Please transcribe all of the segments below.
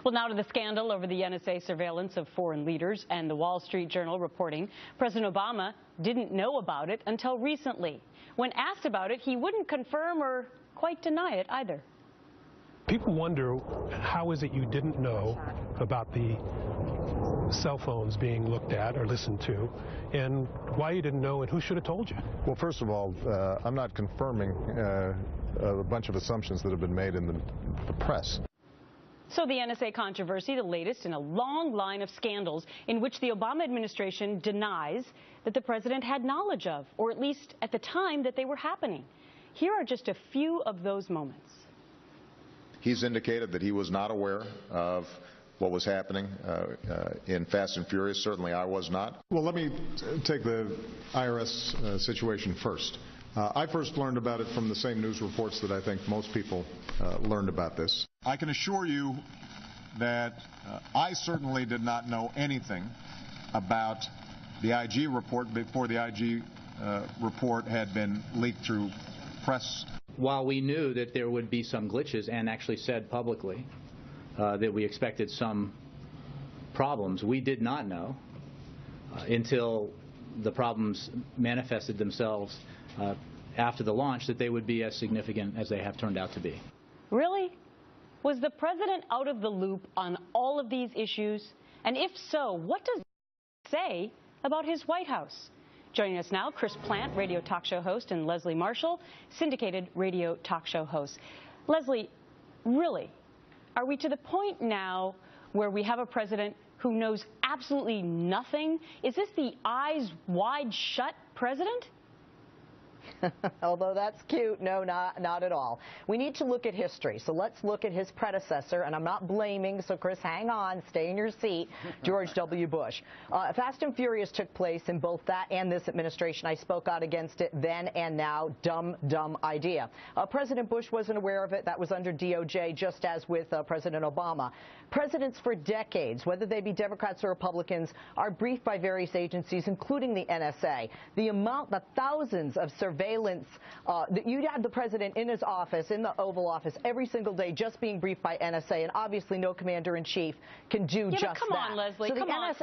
Well, now to the scandal over the NSA surveillance of foreign leaders, and the Wall Street Journal reporting President Obama didn't know about it until recently. When asked about it, he wouldn't confirm or quite deny it either. People wonder, how is it you didn't know about the cell phones being looked at or listened to, and why you didn't know, and who should have told you? Well, first of all, I'm not confirming a bunch of assumptions that have been made in the press. So the NSA controversy, the latest in a long line of scandals in which the Obama administration denies that the president had knowledge of, or at least at the time that they were happening. Here are just a few of those moments. He's indicated that he was not aware of what was happening in Fast and Furious. Certainly I was not. Well, let me take the IRS situation first. I first learned about it from the same news reports that I think most people learned about this. I can assure you that I certainly did not know anything about the IG report before the IG report had been leaked through press. While we knew that there would be some glitches and actually said publicly that we expected some problems, we did not know until the problems manifested themselves after the launch that they would be as significant as they have turned out to be. Really? Was the president out of the loop on all of these issues? And if so, what does it say about his White House? Joining us now, Chris Plant, radio talk show host, and Leslie Marshall, syndicated radio talk show host. Leslie, really, are we to the point now where we have a president who knows absolutely nothing? Is this the eyes wide shut president? Although that's cute, no, not at all. We need to look at history. So let's look at his predecessor, and I'm not blaming, so Chris, hang on, stay in your seat, George W. Bush. Fast and Furious took place in both that and this administration. I spoke out against it then and now. Dumb idea. President Bush wasn't aware of it. That was under DOJ, just as with President Obama. Presidents for decades, whether they be Democrats or Republicans, are briefed by various agencies, including the NSA. The thousands of surveillance, you had the president in his office, in the Oval Office, every single day just being briefed by NSA, and obviously no commander-in-chief can do just that. Come on, Leslie, so come on.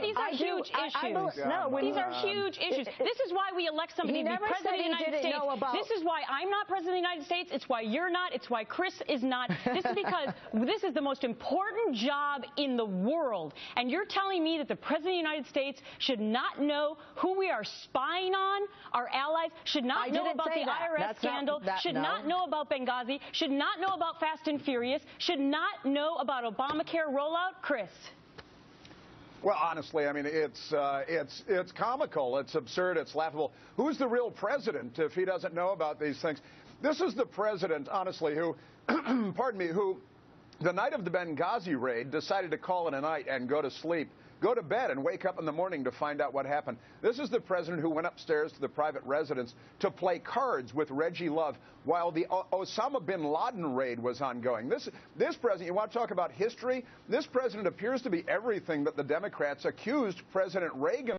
These are huge issues. These are huge issues. This is why we elect somebody to be president of the United States. This is why I'm not president of the United States. It's why you're not. It's why Chris is not. This is because this is the most important job in the world. And you're telling me that the president of the United States should not know who we are spying on, our allies, should not know about the IRS scandal, should not know about Benghazi, should not know about Fast and Furious, should not know about Obamacare rollout? Chris. Well, honestly, I mean, it's comical, it's absurd, it's laughable. Who's the real president if he doesn't know about these things? This is the president, honestly, who, pardon me, who the night of the Benghazi raid decided to call it a night and go to sleep, go to bed and wake up in the morning to find out what happened. This is the president who went upstairs to the private residence to play cards with Reggie Love while the Osama bin Laden raid was ongoing. This president, you want to talk about history? This president appears to be everything that the Democrats accused President Reagan of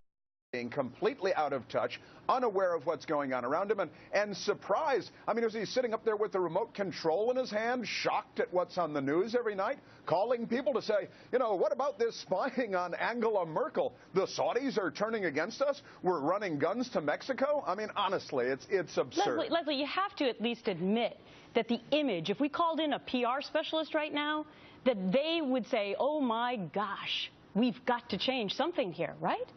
being: completely out of touch, unaware of what's going on around him, and surprised. I mean, is he sitting up there with the remote control in his hand, shocked at what's on the news every night, calling people to say, you know, what about this spying on Angela Merkel? The Saudis are turning against us. We're running guns to Mexico. I mean, honestly, it's absurd. Leslie, you have to at least admit that the image, if we called in a PR specialist right now, that they would say, oh my gosh, we've got to change something here, right?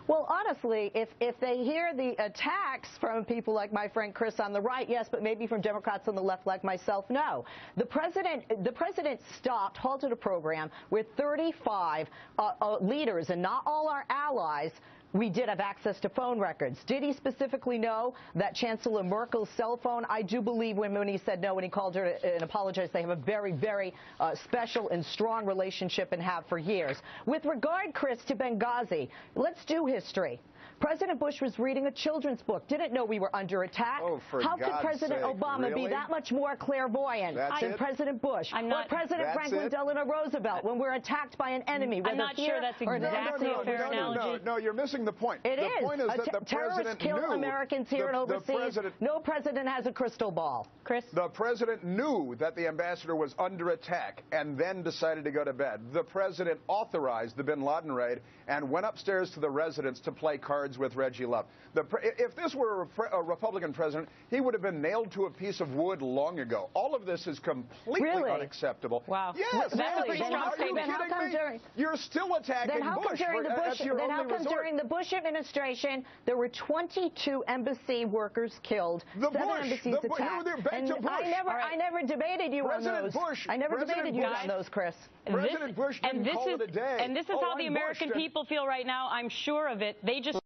Well, honestly, if they hear the attacks from people like my friend Chris on the right, yes, but maybe from Democrats on the left like myself, no. The president halted a program with 35 leaders, and not all our allies. We did have access to phone records. Did he specifically know that Chancellor Merkel's cell phone? I do believe when he said no, when he called her and apologized, they have a very, very special and strong relationship and have for years. With regard, Chris, to Benghazi, let's do history. President Bush was reading a children's book, didn't know we were under attack. Oh, for How could God's President sake, Obama really? be that much more clairvoyant than President Bush? Or President Franklin Delano Roosevelt when we're attacked by an enemy? I'm not sure that's exactly a fair analogy. No, you're missing the point. It is. The point is that the terrorists president kill knew Americans here and overseas. No president has a crystal ball. Chris? The president knew that the ambassador was under attack and then decided to go to bed. The president authorized the bin Laden raid and went upstairs to the residence to play cards with Reggie Love. If this were a Republican president, he would have been nailed to a piece of wood long ago. All of this is completely unacceptable. Wow. Yes. That's a pretty strong statement. You're still attacking Bush. Then how come during the Bush administration there were 22 embassy workers killed, 7 embassies attacked? And I never debated you on those. I never debated you on those, Chris. President Bush didn't call it a day. And this is how the American people feel right now. I'm sure of it. They just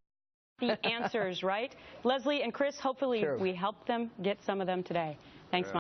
the answers, right? Leslie and Chris, hopefully we helped them get some of them today. Thanks, Mike.